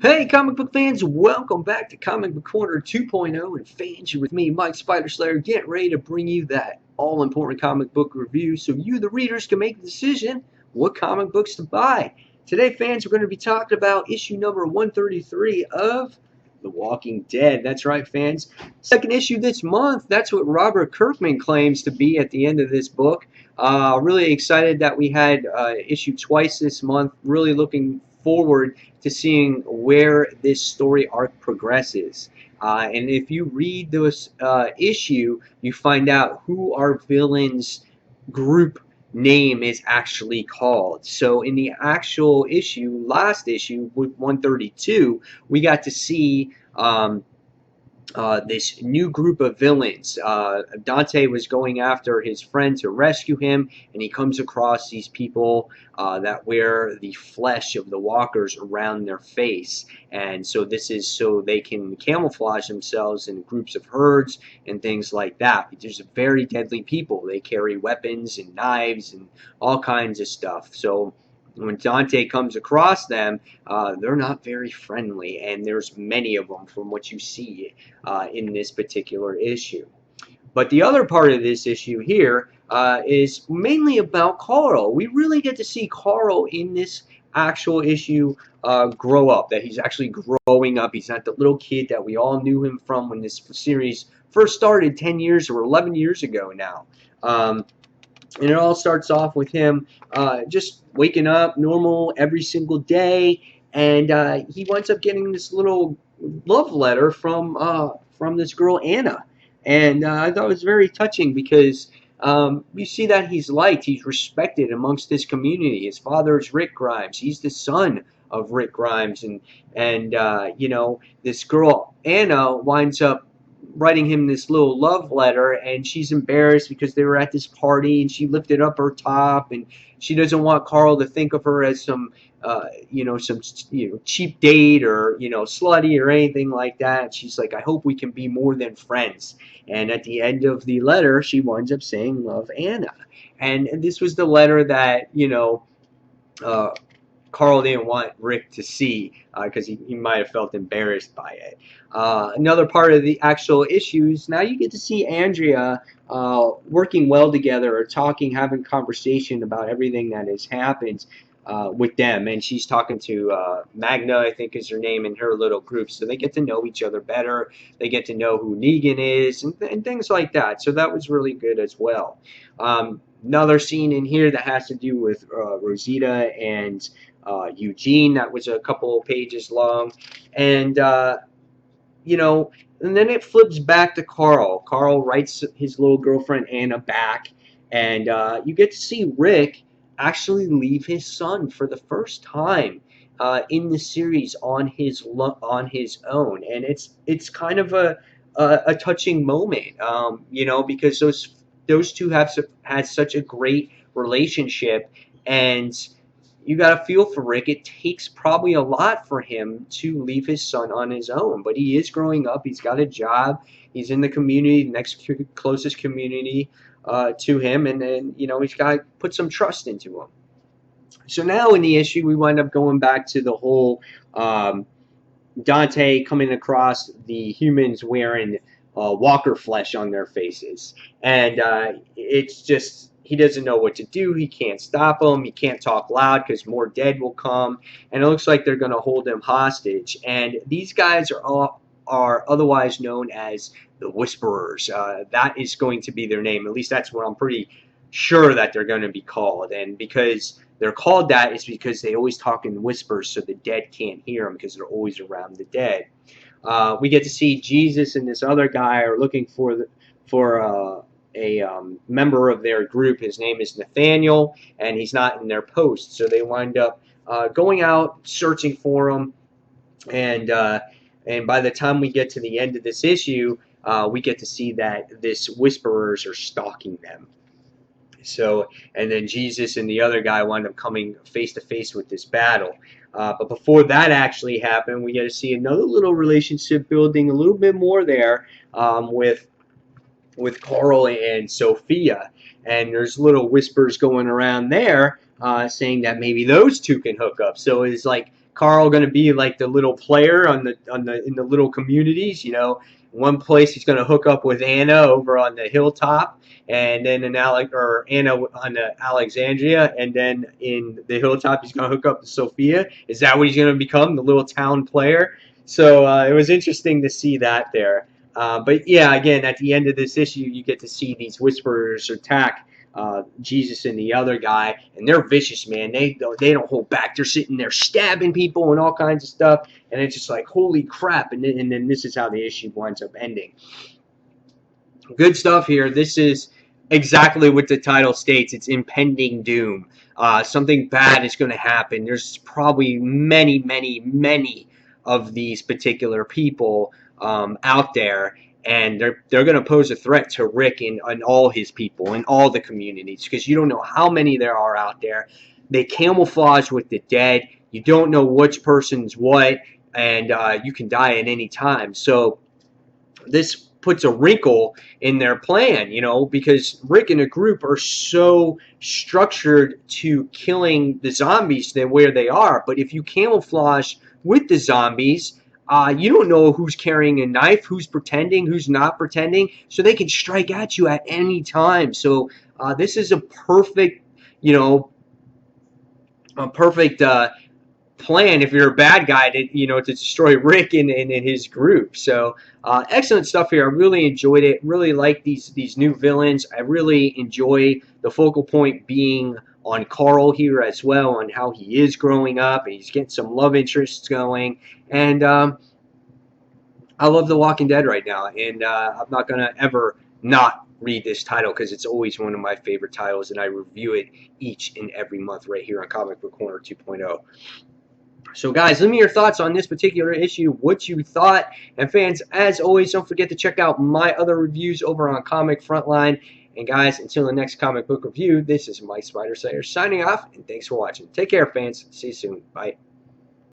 Hey, comic book fans, welcome back to Comic Book Corner 2.0. And fans, you're with me, Mike Spider Slayer, getting ready to bring you that all important comic book review so you, the readers, can make the decision what comic books to buy. Today, fans, we're going to be talking about issue number 133 of The Walking Dead. That's right, fans. Second issue this month. That's what Robert Kirkman claims to be at the end of this book. Really excited that we had issue twice this month. Really looking forward to seeing where this story arc progresses. And if you read this issue, you find out who our villain's group name is actually called. So in the actual issue, last issue, with 132, we got to see this new group of villains. Dante was going after his friend to rescue him, and he comes across these people that wear the flesh of the walkers around their face. And so this is so they can camouflage themselves in groups of herds and things like that. These are very deadly people. They carry weapons and knives and all kinds of stuff. So when Dante comes across them, they're not very friendly, and there's many of them from what you see in this particular issue. But the other part of this issue here is mainly about Carl. We really get to see Carl in this actual issue grow up, that he's actually growing up. He's not the little kid that we all knew him from when this series first started 10 years or 11 years ago now. And it all starts off with him just waking up normal every single day, and he winds up getting this little love letter from this girl Anna, and I thought it was very touching because you see that he's liked, he's respected amongst his community. His father is Rick Grimes. He's the son of Rick Grimes, and you know, this girl Anna winds up writing him this little love letter, and she's embarrassed because they were at this party and she lifted up her top, and she doesn't want Carl to think of her as some cheap date or slutty or anything like that. She's like, I hope we can be more than friends. And at the end of the letter, she winds up saying, love, Anna. And this was the letter that uh, Carl didn't want Rick to see because he might have felt embarrassed by it. Another part of the actual issues, now you get to see Andrea working well together, or talking, having conversation about everything that has happened with them. And she's talking to Magna, I think is her name, in her little group. So they get to know each other better. They get to know who Negan is and things like that. So that was really good as well. Another scene in here that has to do with Rosita and Eugene, that was a couple of pages long, and and then it flips back to Carl. Carl writes his little girlfriend Anna back, and you get to see Rick actually leave his son for the first time in the series on his own, and it's kind of a touching moment, because those two have had such a great relationship, and you got to feel for Rick. It takes probably a lot for him to leave his son on his own, but he is growing up. He's got a job. He's in the community, the next closest community to him, and then he's got to put some trust into him. So now in the issue, we wind up going back to the whole Dante coming across the humans wearing walker flesh on their faces, and it's just, he doesn't know what to do. He can't stop them. He can't talk loud because more dead will come, and it looks like they're going to hold him hostage. And these guys are otherwise known as the Whisperers. That is going to be their name. At least that's what I'm pretty sure that they're going to be called. And because they're called that, is because they always talk in whispers, so the dead can't hear them because they're always around the dead. We get to see Jesus and this other guy are looking for a member of their group. His name is Nathaniel, and he's not in their post, so they wind up going out searching for him, and by the time we get to the end of this issue, we get to see that this Whisperers are stalking them. So, and then Jesus and the other guy wind up coming face to face with this battle. But before that actually happened, we get to see another little relationship building a little bit more there with Carl and Sophia, and there's little whispers going around there saying that maybe those two can hook up. So it's like Carl going to be like the little player in the little communities? One place he's going to hook up with Anna over on the hilltop, and then Anna on the Alexandria, and then in the hilltop he's going to hook up to Sophia. Is that what he's going to become, the little town player? So it was interesting to see that there. But yeah, again, at the end of this issue, you get to see these Whisperers attack Jesus and the other guy, and they're vicious, man. They don't hold back. They're sitting there stabbing people and all kinds of stuff, and it's just like, holy crap. And then this is how the issue winds up ending. Good stuff here. This is exactly what the title states. It's impending doom. Something bad is going to happen. There's probably many, many, many of these particular people out there, and they're going to pose a threat to Rick and all his people and all the communities, because you don't know how many there are out there. They camouflage with the dead. You don't know which person's what, and you can die at any time. So this puts a wrinkle in their plan, because Rick and a group are so structured to killing the zombies than where they are. But if you camouflage with the zombies, you don't know who's carrying a knife, who's pretending, who's not pretending, so they can strike at you at any time. So this is a perfect, plan if you're a bad guy to destroy Rick and his group. So excellent stuff here. I really enjoyed it. Really like these new villains. I really enjoy the focal point being on Carl here as well, on how he is growing up and he's getting some love interests going. And I love The Walking Dead right now, and I'm not gonna ever not read this title because it's always one of my favorite titles, and I review it each and every month right here on Comic Book Corner 2.0. So guys, let me your thoughts on this particular issue, what you thought. And fans, as always, don't forget to check out my other reviews over on Comic Frontline. And guys, until the next comic book review, this is Mike Spider Slayer signing off, and thanks for watching. Take care, fans. See you soon. Bye.